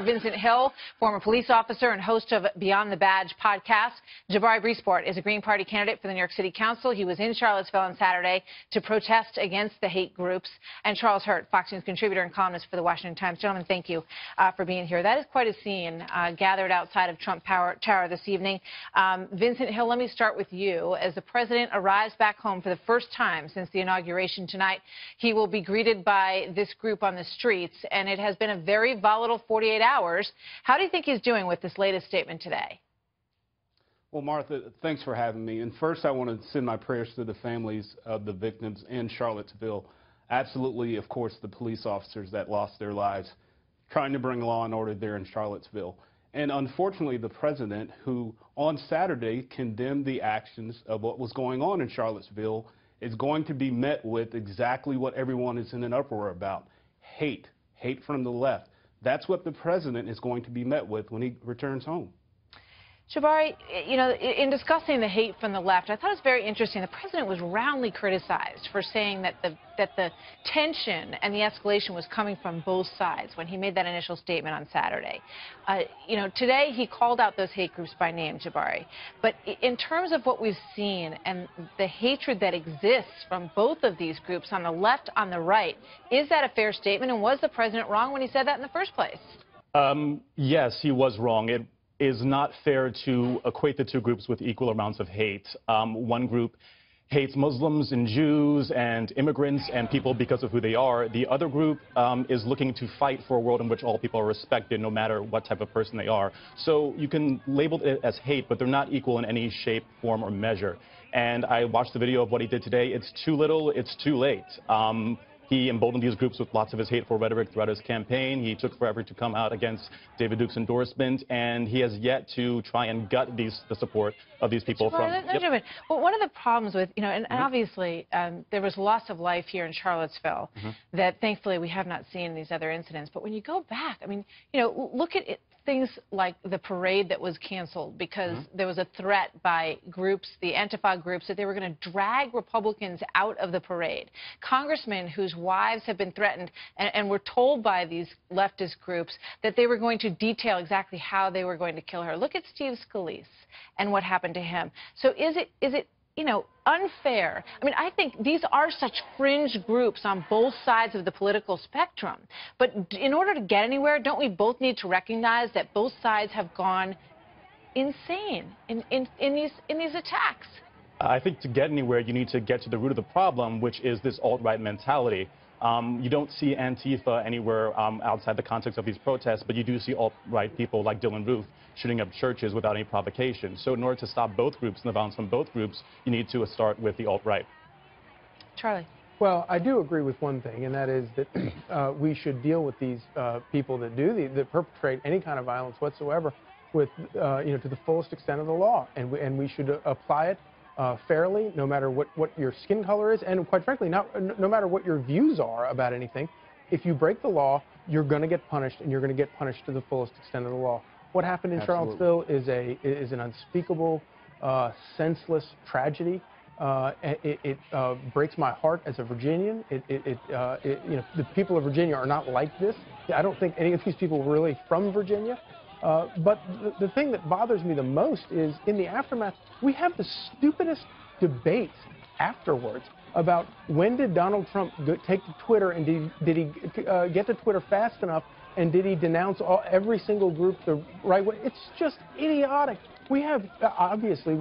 Vincent Hill, former police officer and host of Beyond the Badge podcast. Jabari Briesport is a Green Party candidate for the New York City Council. He was in Charlottesville on Saturday to protest against the hate groups. And Charles Hurt, Fox News contributor and columnist for the Washington Times. Gentlemen, thank you for being here. That is quite a scene gathered outside of Trump Tower this evening. Vincent Hill, let me start with you. As the president arrives back home for the first time since the inauguration tonight, he will be greeted by this group on the streets, and it has been a very volatile 48 hours. How do you think he's doing with this latest statement today? Well, Martha, thanks for having me. And first, I want to send my prayers to the families of the victims in Charlottesville. Absolutely, of course, the police officers that lost their lives trying to bring law and order there in Charlottesville. And unfortunately, the president, who on Saturday condemned the actions of what was going on in Charlottesville, is going to be met with exactly what everyone is in an uproar about: hate from the left. That's what the president is going to be met with when he returns home. Jabari, you know, in discussing the hate from the left, I thought it was very interesting. The president was roundly criticized for saying that the tension and the escalation was coming from both sides when he made that initial statement on Saturday. You know, today he called out those hate groups by name, Jabari. But in terms of what we've seen and the hatred that exists from both of these groups, on the left, on the right, is that a fair statement? And was the president wrong when he said that in the first place? Yes, he was wrong. It is not fair to equate the two groups with equal amounts of hate. One group hates Muslims and Jews and immigrants and people because of who they are. The other group is looking to fight for a world in which all people are respected, no matter what type of person they are. So you can label it as hate, but they're not equal in any shape, form, or measure. And I watched the video of what he did today. It's too little, it's too late. He emboldened these groups with lots of his hateful rhetoric throughout his campaign. He took forever to come out against David Duke's endorsement, and he has yet to try and gut the support of these people from. Yep. Well, one of the problems with, you know, and obviously there was loss of life here in Charlottesville that thankfully we have not seen in these other incidents. But when you go back, I mean, you know, look at it. Things like the parade that was canceled because there was a threat by groups, the Antifa groups, that they were going to drag Republicans out of the parade. Congressmen whose wives have been threatened and were told by these leftist groups that they were going to detail exactly how they were going to kill her. Look at Steve Scalise and what happened to him. So is it you know, unfair? I mean, I think these are such fringe groups on both sides of the political spectrum. But in order to get anywhere, don't we both need to recognize that both sides have gone insane in these attacks? I think to get anywhere, you need to get to the root of the problem, which is this alt-right mentality. You don't see Antifa anywhere outside the context of these protests, but you do see alt-right people like Dylan Roof shooting up churches without any provocation. So in order to stop both groups and the violence from both groups, you need to start with the alt-right. Charlie. Well, I do agree with one thing, and that is that we should deal with these people that that perpetrate any kind of violence whatsoever with, you know, to the fullest extent of the law, and we should apply it fairly, no matter what your skin color is, and quite frankly, no matter what your views are about anything. If you break the law, you're going to get punished, and you're going to get punished to the fullest extent of the law. What happened in Charlottesville is an unspeakable, senseless tragedy. It breaks my heart as a Virginian. You know, the people of Virginia are not like this. I don't think any of these people were really from Virginia. But the thing that bothers me the most is, in the aftermath, we have the stupidest debates afterwards about when did Donald Trump take to Twitter, and did he get to Twitter fast enough, and did he denounce every single group the right way? It's just idiotic. We have, obviously,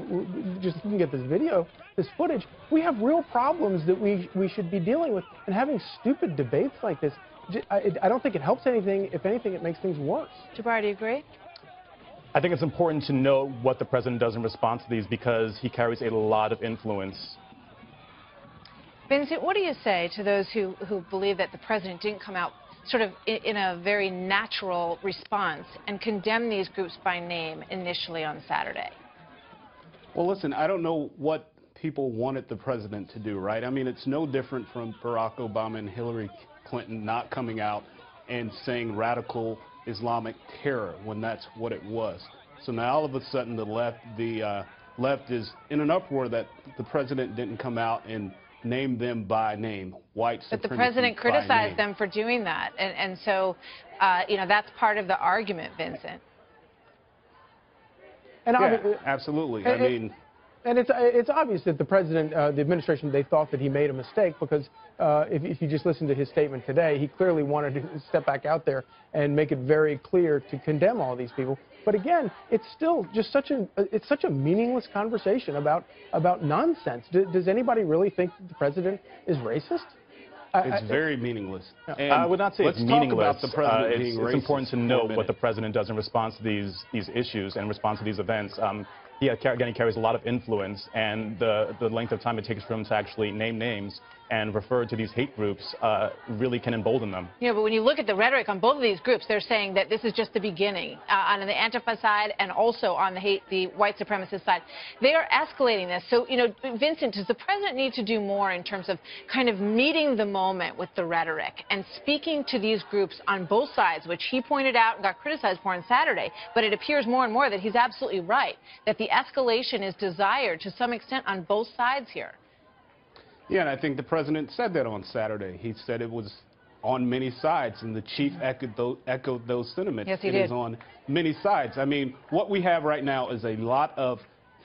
just looking at this video, this footage, we have real problems that we should be dealing with, and having stupid debates like this, I don't think it helps anything. If anything, it makes things worse. Jabari, do you agree? I think it's important to know what the president does in response to these, because he carries a lot of influence. Vincent, what do you say to those who believe that the president didn't come out sort of in a very natural response and condemn these groups by name initially on Saturday? Well, listen, I don't know what people wanted the president to do, right? I mean, it's no different from Barack Obama and Hillary Clinton not coming out and saying radical Islamic terror when that's what it was. So now all of a sudden the left is in an uproar that the president didn't come out and name them by name. White supremacy. But the president by criticized name. them for doing that, and so, you know, that's part of the argument, Vincent. And Yeah, absolutely. I mean. And it's obvious that the president, the administration, they thought that he made a mistake because if you just listen to his statement today, he clearly wanted to step back out there and make it very clear to condemn all these people. But again, it's still just such a meaningless conversation about nonsense. Does anybody really think the president is racist? It's very meaningless. And I would not say it's meaningless. Talk about the president being racist. It's important to note what the president does in response to these issues and in response to these events. He again carries a lot of influence, and the length of time it takes for him to actually name names and refer to these hate groups really can embolden them. You know, but when you look at the rhetoric on both of these groups, they're saying that this is just the beginning on the Antifa side and also on the white supremacist side. They are escalating this. So, you know, Vincent, does the president need to do more in terms of kind of meeting the moment with the rhetoric and speaking to these groups on both sides, which he pointed out and got criticized for on Saturday, but it appears more and more that he's absolutely right, that the escalation is desired to some extent on both sides here? Yeah, and I think the president said that on Saturday. He said it was on many sides, and the chief echoed those sentiments. Yes, he did. It is on many sides. I mean, what we have right now is a lot of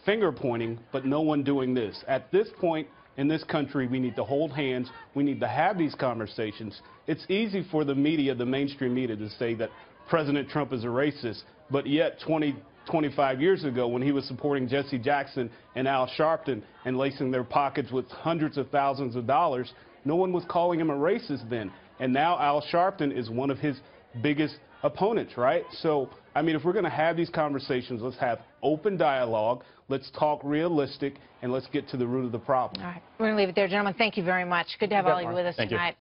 finger-pointing, but no one doing this. At this point in this country, we need to hold hands. We need to have these conversations. It's easy for the media, the mainstream media, to say that President Trump is a racist, but yet 25 years ago, when he was supporting Jesse Jackson and Al Sharpton and lacing their pockets with hundreds of thousands of dollars, no one was calling him a racist then. And now Al Sharpton is one of his biggest opponents, right? So, I mean, if we're going to have these conversations, let's have open dialogue, let's talk realistic, and let's get to the root of the problem. All right. We're going to leave it there, gentlemen. Thank you very much. Good to have all of you with us tonight.